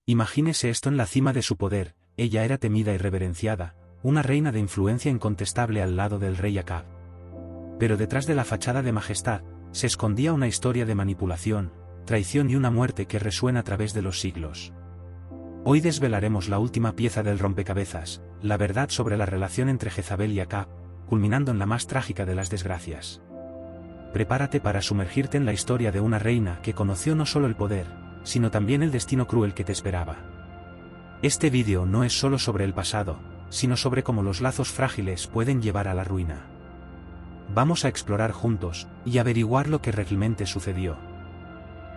Imagínese esto en la cima de su poder, ella era temida y reverenciada, una reina de influencia incontestable al lado del rey Acab. Pero detrás de la fachada de majestad, se escondía una historia de manipulación, traición y una muerte que resuena a través de los siglos. Hoy desvelaremos la última pieza del rompecabezas, la verdad sobre la relación entre Jezabel y Acab, culminando en la más trágica de las desgracias. Prepárate para sumergirte en la historia de una reina que conoció no solo el poder, sino también el destino cruel que te esperaba. Este vídeo no es solo sobre el pasado, sino sobre cómo los lazos frágiles pueden llevar a la ruina. Vamos a explorar juntos, y averiguar lo que realmente sucedió.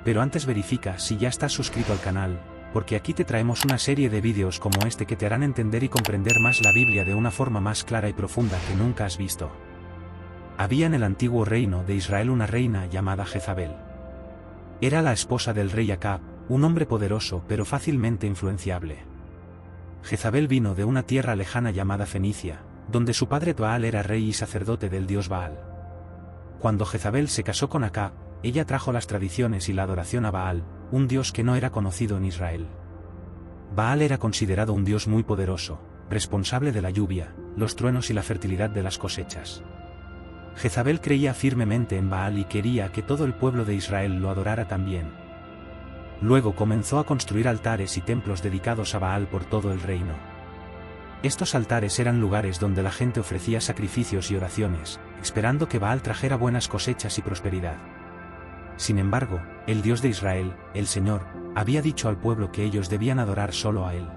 Pero antes verifica si ya estás suscrito al canal, porque aquí te traemos una serie de vídeos como este que te harán entender y comprender más la Biblia de una forma más clara y profunda que nunca has visto. Había en el antiguo reino de Israel una reina llamada Jezabel. Era la esposa del rey Acab, un hombre poderoso pero fácilmente influenciable. Jezabel vino de una tierra lejana llamada Fenicia, donde su padre Baal era rey y sacerdote del dios Baal. Cuando Jezabel se casó con Acab, ella trajo las tradiciones y la adoración a Baal, un dios que no era conocido en Israel. Baal era considerado un dios muy poderoso, responsable de la lluvia, los truenos y la fertilidad de las cosechas. Jezabel creía firmemente en Baal y quería que todo el pueblo de Israel lo adorara también. Luego comenzó a construir altares y templos dedicados a Baal por todo el reino. Estos altares eran lugares donde la gente ofrecía sacrificios y oraciones, esperando que Baal trajera buenas cosechas y prosperidad. Sin embargo, el Dios de Israel, el Señor, había dicho al pueblo que ellos debían adorar solo a Él.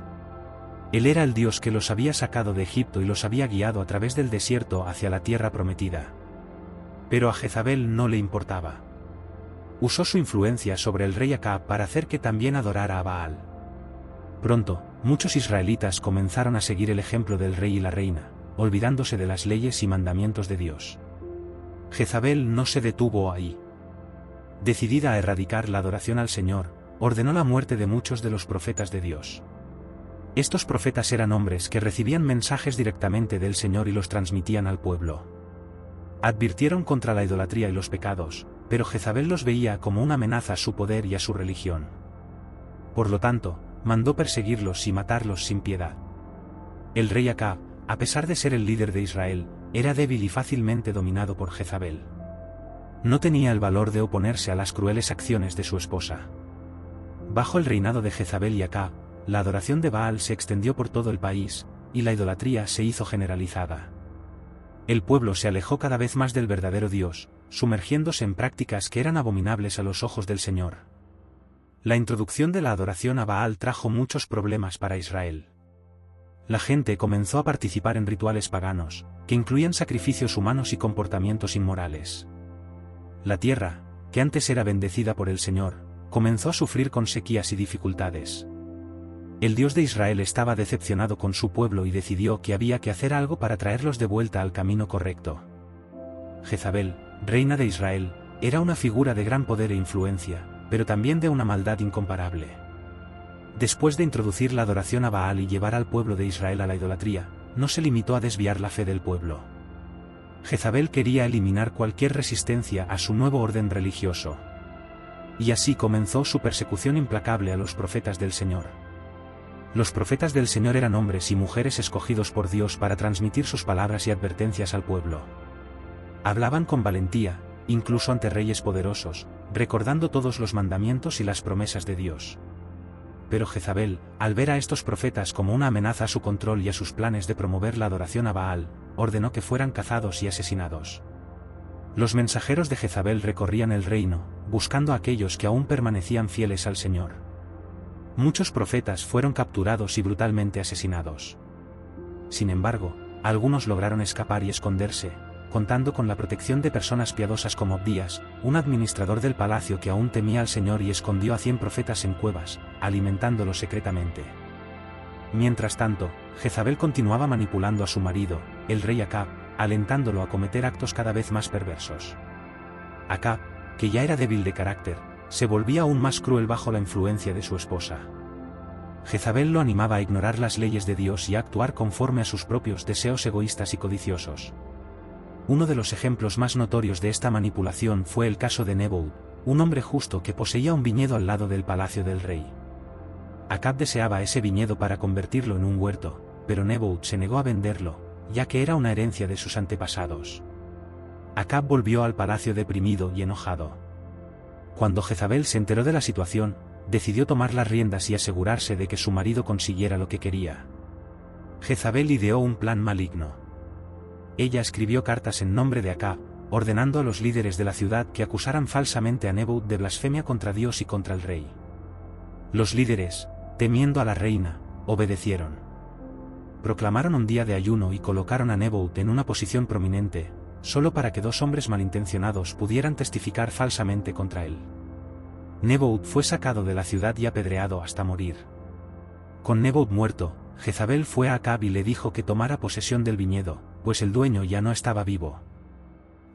Él era el Dios que los había sacado de Egipto y los había guiado a través del desierto hacia la tierra prometida. Pero a Jezabel no le importaba. Usó su influencia sobre el rey Acab para hacer que también adorara a Baal. Pronto, muchos israelitas comenzaron a seguir el ejemplo del rey y la reina, olvidándose de las leyes y mandamientos de Dios. Jezabel no se detuvo ahí. Decidida a erradicar la adoración al Señor, ordenó la muerte de muchos de los profetas de Dios. Estos profetas eran hombres que recibían mensajes directamente del Señor y los transmitían al pueblo. Advirtieron contra la idolatría y los pecados, pero Jezabel los veía como una amenaza a su poder y a su religión. Por lo tanto, mandó perseguirlos y matarlos sin piedad. El rey Acab, a pesar de ser el líder de Israel, era débil y fácilmente dominado por Jezabel. No tenía el valor de oponerse a las crueles acciones de su esposa. Bajo el reinado de Jezabel y Acab, la adoración de Baal se extendió por todo el país, y la idolatría se hizo generalizada. El pueblo se alejó cada vez más del verdadero Dios, sumergiéndose en prácticas que eran abominables a los ojos del Señor. La introducción de la adoración a Baal trajo muchos problemas para Israel. La gente comenzó a participar en rituales paganos, que incluían sacrificios humanos y comportamientos inmorales. La tierra, que antes era bendecida por el Señor, comenzó a sufrir con sequías y dificultades. El Dios de Israel estaba decepcionado con su pueblo y decidió que había que hacer algo para traerlos de vuelta al camino correcto. Jezabel, reina de Israel, era una figura de gran poder e influencia, pero también de una maldad incomparable. Después de introducir la adoración a Baal y llevar al pueblo de Israel a la idolatría, no se limitó a desviar la fe del pueblo. Jezabel quería eliminar cualquier resistencia a su nuevo orden religioso. Y así comenzó su persecución implacable a los profetas del Señor. Los profetas del Señor eran hombres y mujeres escogidos por Dios para transmitir sus palabras y advertencias al pueblo. Hablaban con valentía, incluso ante reyes poderosos, recordando todos los mandamientos y las promesas de Dios. Pero Jezabel, al ver a estos profetas como una amenaza a su control y a sus planes de promover la adoración a Baal, ordenó que fueran cazados y asesinados. Los mensajeros de Jezabel recorrían el reino, buscando a aquellos que aún permanecían fieles al Señor. Muchos profetas fueron capturados y brutalmente asesinados. Sin embargo, algunos lograron escapar y esconderse, contando con la protección de personas piadosas como Abdías, un administrador del palacio que aún temía al Señor y escondió a 100 profetas en cuevas, alimentándolos secretamente. Mientras tanto, Jezabel continuaba manipulando a su marido, el rey Acab, alentándolo a cometer actos cada vez más perversos. Acab, que ya era débil de carácter, se volvía aún más cruel bajo la influencia de su esposa. Jezabel lo animaba a ignorar las leyes de Dios y a actuar conforme a sus propios deseos egoístas y codiciosos. Uno de los ejemplos más notorios de esta manipulación fue el caso de Nabot, un hombre justo que poseía un viñedo al lado del palacio del rey. Acab deseaba ese viñedo para convertirlo en un huerto, pero Nebaut se negó a venderlo, ya que era una herencia de sus antepasados. Acab volvió al palacio deprimido y enojado. Cuando Jezabel se enteró de la situación, decidió tomar las riendas y asegurarse de que su marido consiguiera lo que quería. Jezabel ideó un plan maligno. Ella escribió cartas en nombre de Acab, ordenando a los líderes de la ciudad que acusaran falsamente a Nebaut de blasfemia contra Dios y contra el rey. Los líderes, temiendo a la reina, obedecieron. Proclamaron un día de ayuno y colocaron a Nebaut en una posición prominente, solo para que 2 hombres malintencionados pudieran testificar falsamente contra él. Nebaut fue sacado de la ciudad y apedreado hasta morir. Con Nebaut muerto, Jezabel fue a Acab y le dijo que tomara posesión del viñedo, pues el dueño ya no estaba vivo.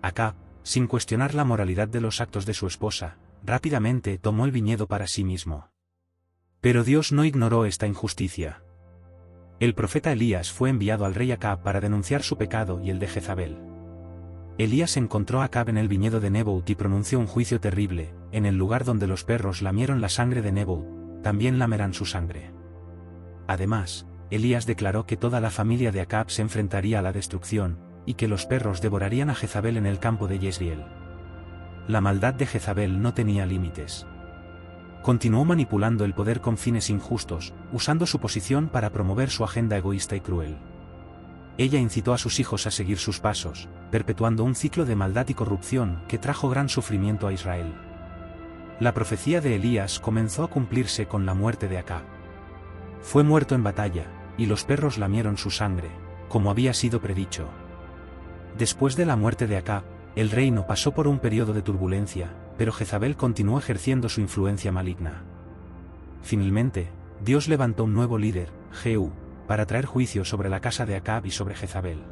Acab, sin cuestionar la moralidad de los actos de su esposa, rápidamente tomó el viñedo para sí mismo. Pero Dios no ignoró esta injusticia. El profeta Elías fue enviado al rey Acab para denunciar su pecado y el de Jezabel. Elías encontró a Acab en el viñedo de Nebaut y pronunció un juicio terrible: en el lugar donde los perros lamieron la sangre de Nebaut, también lamerán su sangre. Además, Elías declaró que toda la familia de Acab se enfrentaría a la destrucción, y que los perros devorarían a Jezabel en el campo de Jezreel. La maldad de Jezabel no tenía límites. Continuó manipulando el poder con fines injustos, usando su posición para promover su agenda egoísta y cruel. Ella incitó a sus hijos a seguir sus pasos, perpetuando un ciclo de maldad y corrupción que trajo gran sufrimiento a Israel. La profecía de Elías comenzó a cumplirse con la muerte de Acab. Fue muerto en batalla, y los perros lamieron su sangre, como había sido predicho. Después de la muerte de Acab, el reino pasó por un periodo de turbulencia, pero Jezabel continuó ejerciendo su influencia maligna. Finalmente, Dios levantó un nuevo líder, Jehú, para traer juicio sobre la casa de Acab y sobre Jezabel.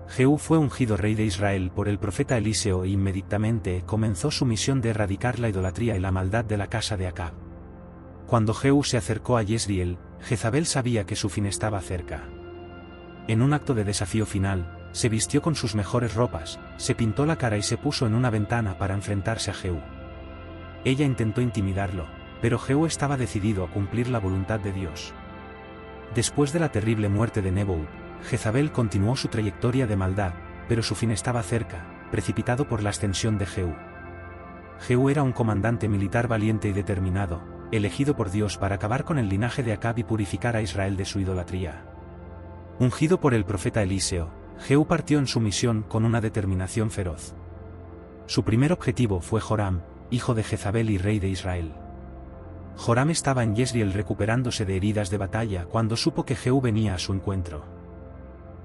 Jehú fue ungido rey de Israel por el profeta Eliseo e inmediatamente comenzó su misión de erradicar la idolatría y la maldad de la casa de Acab. Cuando Jehú se acercó a Jezreel, Jezabel sabía que su fin estaba cerca. En un acto de desafío final, se vistió con sus mejores ropas, se pintó la cara y se puso en una ventana para enfrentarse a Jehú. Ella intentó intimidarlo, pero Jehú estaba decidido a cumplir la voluntad de Dios. Después de la terrible muerte de Nebaut, Jezabel continuó su trayectoria de maldad, pero su fin estaba cerca, precipitado por la ascensión de Jehú. Jehú era un comandante militar valiente y determinado, elegido por Dios para acabar con el linaje de Acab y purificar a Israel de su idolatría. Ungido por el profeta Eliseo, Jehú partió en su misión con una determinación feroz. Su primer objetivo fue Joram, hijo de Jezabel y rey de Israel. Joram estaba en Jezreel recuperándose de heridas de batalla cuando supo que Jehú venía a su encuentro.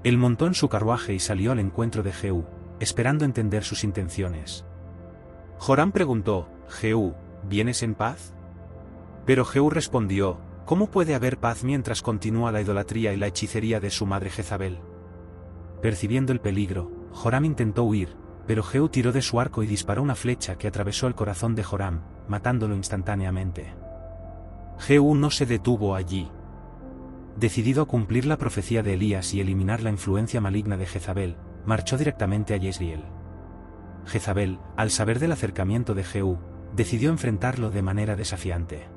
Él montó en su carruaje y salió al encuentro de Jehú, esperando entender sus intenciones. Joram preguntó: «Jehú, ¿vienes en paz?». Pero Jehú respondió: «¿Cómo puede haber paz mientras continúa la idolatría y la hechicería de su madre Jezabel?». Percibiendo el peligro, Joram intentó huir, pero Jehú tiró de su arco y disparó una flecha que atravesó el corazón de Joram, matándolo instantáneamente. Jehú no se detuvo allí. Decidido a cumplir la profecía de Elías y eliminar la influencia maligna de Jezabel, marchó directamente a Jezreel. Jezabel, al saber del acercamiento de Jehú, decidió enfrentarlo de manera desafiante.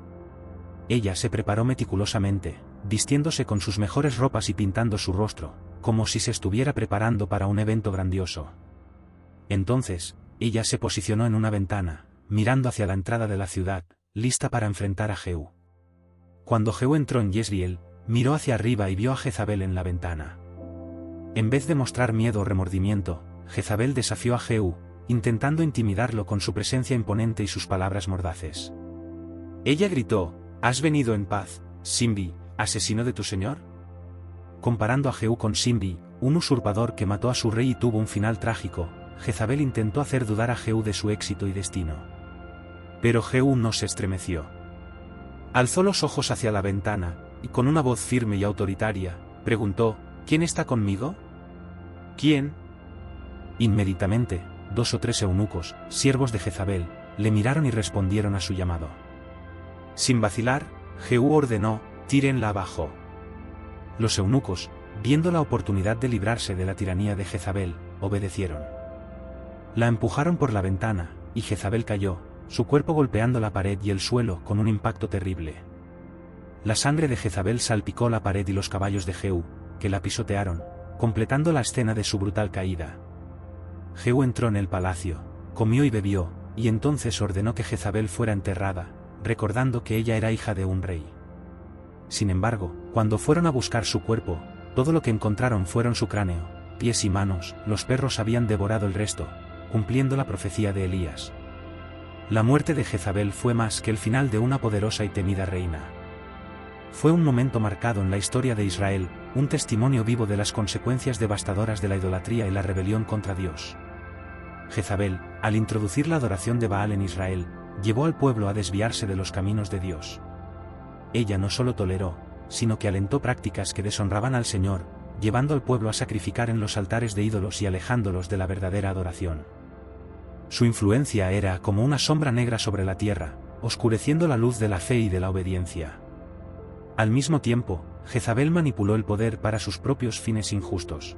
Ella se preparó meticulosamente, vistiéndose con sus mejores ropas y pintando su rostro, como si se estuviera preparando para un evento grandioso. Entonces, ella se posicionó en una ventana, mirando hacia la entrada de la ciudad, lista para enfrentar a Jehú. Cuando Jehú entró en Jezreel, miró hacia arriba y vio a Jezabel en la ventana. En vez de mostrar miedo o remordimiento, Jezabel desafió a Jehú, intentando intimidarlo con su presencia imponente y sus palabras mordaces. Ella gritó: «¿Has venido en paz, Simbi, asesino de tu señor?». Comparando a Jehú con Simbi, un usurpador que mató a su rey y tuvo un final trágico, Jezabel intentó hacer dudar a Jehú de su éxito y destino. Pero Jehú no se estremeció. Alzó los ojos hacia la ventana, y con una voz firme y autoritaria, preguntó: «¿Quién está conmigo?». «¿Quién?». Inmediatamente, 2 o 3 eunucos, siervos de Jezabel, le miraron y respondieron a su llamado. Sin vacilar, Jehú ordenó: «Tírenla abajo». Los eunucos, viendo la oportunidad de librarse de la tiranía de Jezabel, obedecieron. La empujaron por la ventana, y Jezabel cayó, su cuerpo golpeando la pared y el suelo con un impacto terrible. la sangre de Jezabel salpicó la pared y los caballos de Jehú, que la pisotearon, completando la escena de su brutal caída. Jehú entró en el palacio, comió y bebió, y entonces ordenó que Jezabel fuera enterrada, recordando que ella era hija de un rey. Sin embargo, cuando fueron a buscar su cuerpo, todo lo que encontraron fueron su cráneo, pies y manos. Los perros habían devorado el resto, cumpliendo la profecía de Elías. La muerte de Jezabel fue más que el final de una poderosa y temida reina. Fue un momento marcado en la historia de Israel, un testimonio vivo de las consecuencias devastadoras de la idolatría y la rebelión contra Dios. Jezabel, al introducir la adoración de Baal en Israel, llevó al pueblo a desviarse de los caminos de Dios. Ella no solo toleró, sino que alentó prácticas que deshonraban al Señor, llevando al pueblo a sacrificar en los altares de ídolos y alejándolos de la verdadera adoración. Su influencia era como una sombra negra sobre la tierra, oscureciendo la luz de la fe y de la obediencia. Al mismo tiempo, Jezabel manipuló el poder para sus propios fines injustos.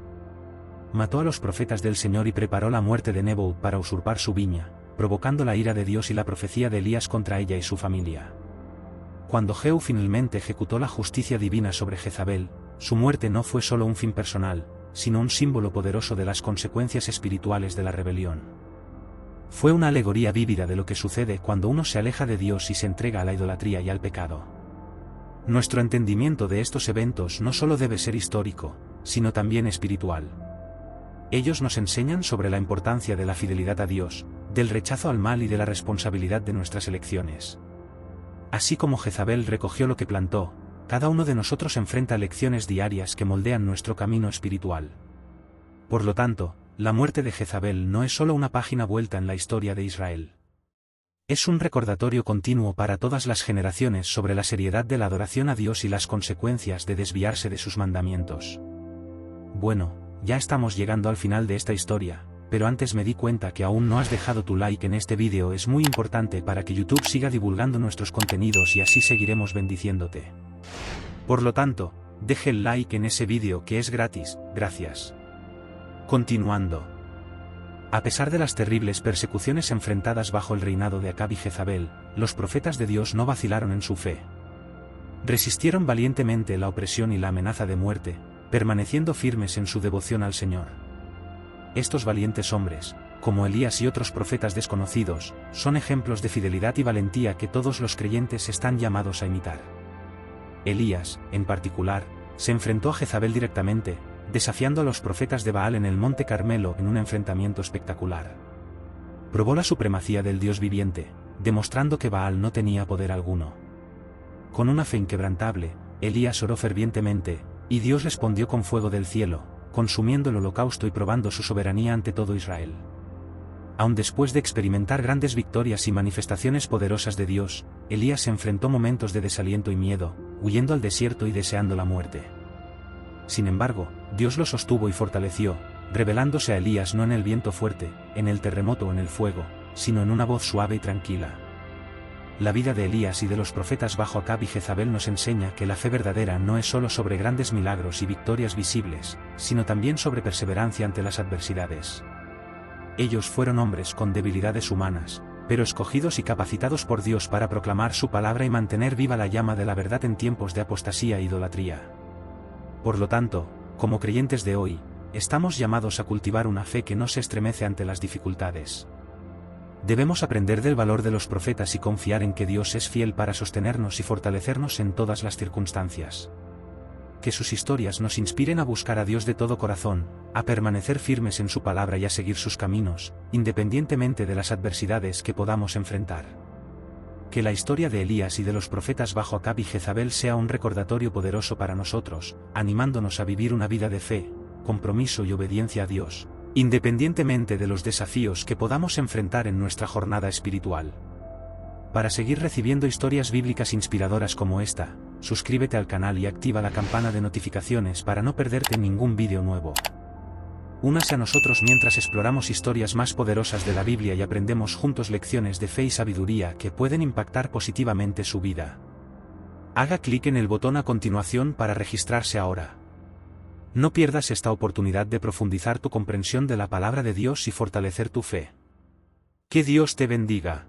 Mató a los profetas del Señor y preparó la muerte de Nebo para usurpar su viña, provocando la ira de Dios y la profecía de Elías contra ella y su familia. Cuando Jehú finalmente ejecutó la justicia divina sobre Jezabel, su muerte no fue solo un fin personal, sino un símbolo poderoso de las consecuencias espirituales de la rebelión. Fue una alegoría vívida de lo que sucede cuando uno se aleja de Dios y se entrega a la idolatría y al pecado. Nuestro entendimiento de estos eventos no solo debe ser histórico, sino también espiritual. Ellos nos enseñan sobre la importancia de la fidelidad a Dios, del rechazo al mal y de la responsabilidad de nuestras elecciones. Así como Jezabel recogió lo que plantó, cada uno de nosotros enfrenta lecciones diarias que moldean nuestro camino espiritual. Por lo tanto, la muerte de Jezabel no es solo una página vuelta en la historia de Israel. Es un recordatorio continuo para todas las generaciones sobre la seriedad de la adoración a Dios y las consecuencias de desviarse de sus mandamientos. Bueno, ya estamos llegando al final de esta historia, pero antes me di cuenta que aún no has dejado tu like en este vídeo. Es muy importante para que YouTube siga divulgando nuestros contenidos y así seguiremos bendiciéndote. Por lo tanto, deje el like en ese vídeo que es gratis, gracias. Continuando. A pesar de las terribles persecuciones enfrentadas bajo el reinado de Acab y Jezabel, los profetas de Dios no vacilaron en su fe. Resistieron valientemente la opresión y la amenaza de muerte, permaneciendo firmes en su devoción al Señor. Estos valientes hombres, como Elías y otros profetas desconocidos, son ejemplos de fidelidad y valentía que todos los creyentes están llamados a imitar. Elías, en particular, se enfrentó a Jezabel directamente, desafiando a los profetas de Baal en el Monte Carmelo en un enfrentamiento espectacular. Probó la supremacía del Dios viviente, demostrando que Baal no tenía poder alguno. Con una fe inquebrantable, Elías oró fervientemente, y Dios respondió con fuego del cielo, consumiendo el holocausto y probando su soberanía ante todo Israel. Aun después de experimentar grandes victorias y manifestaciones poderosas de Dios, Elías enfrentó momentos de desaliento y miedo, huyendo al desierto y deseando la muerte. Sin embargo, Dios lo sostuvo y fortaleció, revelándose a Elías no en el viento fuerte, en el terremoto o en el fuego, sino en una voz suave y tranquila. La vida de Elías y de los profetas bajo Acab y Jezabel nos enseña que la fe verdadera no es solo sobre grandes milagros y victorias visibles, sino también sobre perseverancia ante las adversidades. Ellos fueron hombres con debilidades humanas, pero escogidos y capacitados por Dios para proclamar su palabra y mantener viva la llama de la verdad en tiempos de apostasía e idolatría. Por lo tanto, como creyentes de hoy, estamos llamados a cultivar una fe que no se estremece ante las dificultades. Debemos aprender del valor de los profetas y confiar en que Dios es fiel para sostenernos y fortalecernos en todas las circunstancias. Que sus historias nos inspiren a buscar a Dios de todo corazón, a permanecer firmes en su palabra y a seguir sus caminos, independientemente de las adversidades que podamos enfrentar. Que la historia de Elías y de los profetas bajo Acab y Jezabel sea un recordatorio poderoso para nosotros, animándonos a vivir una vida de fe, compromiso y obediencia a Dios, independientemente de los desafíos que podamos enfrentar en nuestra jornada espiritual. Para seguir recibiendo historias bíblicas inspiradoras como esta, suscríbete al canal y activa la campana de notificaciones para no perderte ningún vídeo nuevo. Únase a nosotros mientras exploramos historias más poderosas de la Biblia y aprendemos juntos lecciones de fe y sabiduría que pueden impactar positivamente su vida. Haga clic en el botón a continuación para registrarse ahora. No pierdas esta oportunidad de profundizar tu comprensión de la palabra de Dios y fortalecer tu fe. Que Dios te bendiga.